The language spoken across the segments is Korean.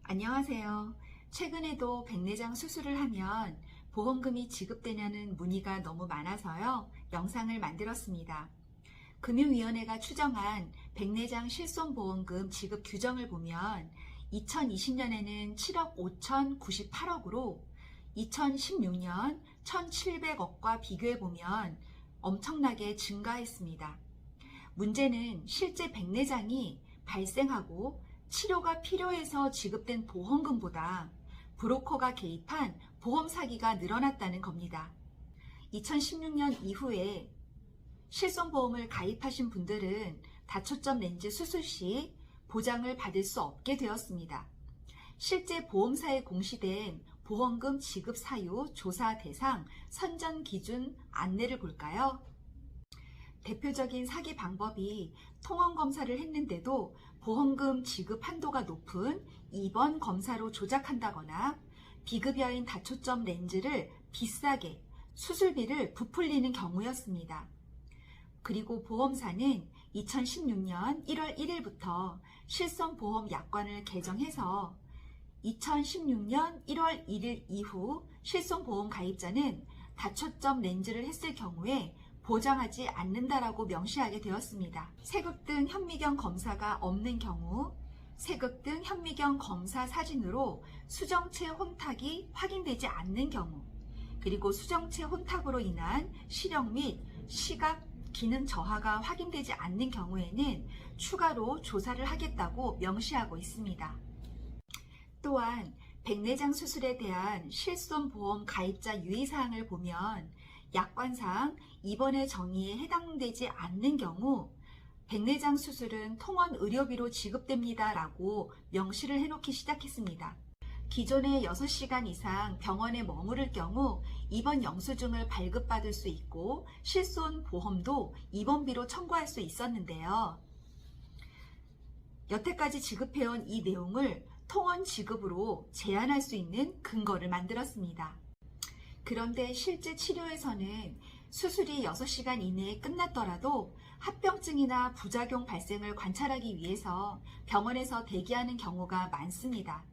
안녕하세요. 최근에도 백내장 수술을 하면 보험금이 지급되냐는 문의가 너무 많아서요. 영상을 만들었습니다. 금융위원회가 추정한 백내장 실손보험금 지급 규정을 보면 2020년에는 7억 5,098억으로 2016년 1,700억과 비교해보면 엄청나게 증가했습니다. 문제는 실제 백내장이 발생하고 치료가 필요해서 지급된 보험금보다 브로커가 개입한 보험 사기가 늘어났다는 겁니다. 2016년 이후에 실손보험을 가입하신 분들은 다초점 렌즈 수술 시 보장을 받을 수 없게 되었습니다. 실제 보험사에 공시된 보험금 지급 사유 조사 대상 선전 기준 안내를 볼까요? 대표적인 사기 방법이 통원 검사를 했는데도 보험금 지급 한도가 높은 2번 검사로 조작한다거나 비급여인 다초점 렌즈를 비싸게 수술비를 부풀리는 경우였습니다. 그리고 보험사는 2016년 1월 1일부터 실손보험 약관을 개정해서 2016년 1월 1일 이후 실손보험 가입자는 다초점 렌즈를 했을 경우에 보장하지 않는다라고 명시하게 되었습니다. 세극등 현미경 검사가 없는 경우, 세극등 현미경 검사 사진으로 수정체 혼탁이 확인되지 않는 경우, 그리고 수정체 혼탁으로 인한 시력 및 시각 기능 저하가 확인되지 않는 경우에는 추가로 조사를 하겠다고 명시하고 있습니다. 또한 백내장 수술에 대한 실손보험 가입자 유의사항을 보면 약관상 입원의 정의에 해당되지 않는 경우 백내장 수술은 통원 의료비로 지급됩니다 라고 명시를 해놓기 시작했습니다. 기존에 6시간 이상 병원에 머무를 경우 입원 영수증을 발급받을 수 있고 실손보험도 입원비로 청구할 수 있었는데요. 여태까지 지급해온 이 내용을 통원 지급으로 제한할 수 있는 근거를 만들었습니다. 그런데 실제 치료에서는 수술이 6시간 이내에 끝났더라도 합병증이나 부작용 발생을 관찰하기 위해서 병원에서 대기하는 경우가 많습니다.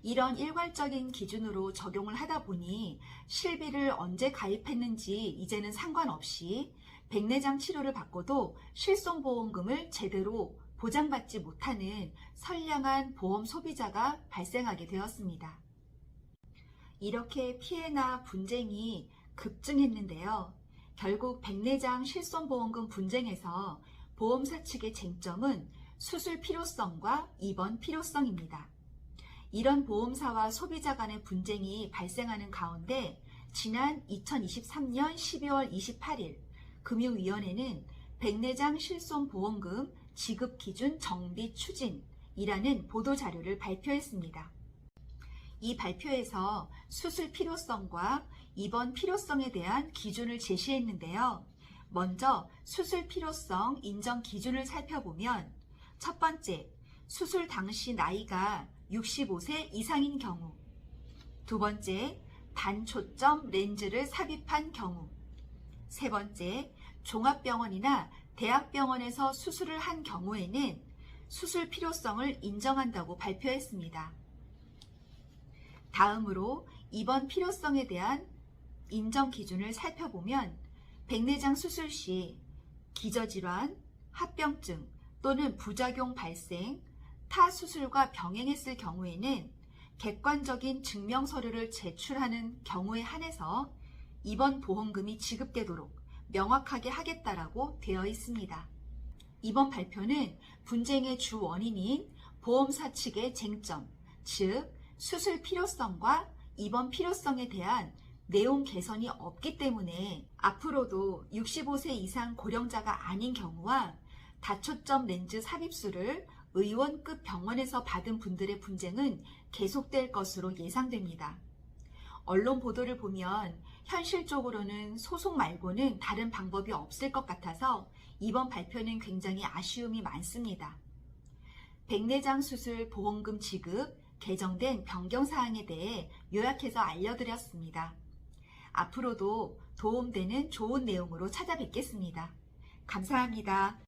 이런 일괄적인 기준으로 적용을 하다 보니 실비를 언제 가입했는지 이제는 상관없이 백내장 치료를 받고도 실손보험금을 제대로 보장받지 못하는 선량한 보험 소비자가 발생하게 되었습니다. 이렇게 피해나 분쟁이 급증했는데요. 결국 백내장 실손보험금 분쟁에서 보험사 측의 쟁점은 수술 필요성과 입원 필요성입니다. 이런 보험사와 소비자 간의 분쟁이 발생하는 가운데 지난 2023년 12월 28일 금융위원회는 백내장 실손보험금 지급기준 정비 추진이라는 보도자료를 발표했습니다. 이 발표에서 수술 필요성과 입원 필요성에 대한 기준을 제시했는데요. 먼저 수술 필요성 인정 기준을 살펴보면 첫 번째, 수술 당시 나이가 65세 이상인 경우, 두 번째, 단초점 렌즈를 삽입한 경우, 세 번째, 종합병원이나 대학병원에서 수술을 한 경우에는 수술 필요성을 인정한다고 발표했습니다. 다음으로 입원 필요성에 대한 인정 기준을 살펴보면 백내장 수술 시 기저질환, 합병증 또는 부작용 발생, 타 수술과 병행했을 경우에는 객관적인 증명서류를 제출하는 경우에 한해서 입원 보험금이 지급되도록 명확하게 하겠다라고 되어 있습니다. 이번 발표는 분쟁의 주 원인인 보험사 측의 쟁점, 즉 수술 필요성과 입원 필요성에 대한 내용 개선이 없기 때문에 앞으로도 65세 이상 고령자가 아닌 경우와 다초점 렌즈 삽입술을 의원급 병원에서 받은 분들의 분쟁은 계속될 것으로 예상됩니다. 언론 보도를 보면 현실적으로는 소송 말고는 다른 방법이 없을 것 같아서 이번 발표는 굉장히 아쉬움이 많습니다. 백내장 수술 보험금 지급 개정된 변경사항에 대해 요약해서 알려드렸습니다. 앞으로도 도움되는 좋은 내용으로 찾아뵙겠습니다. 감사합니다.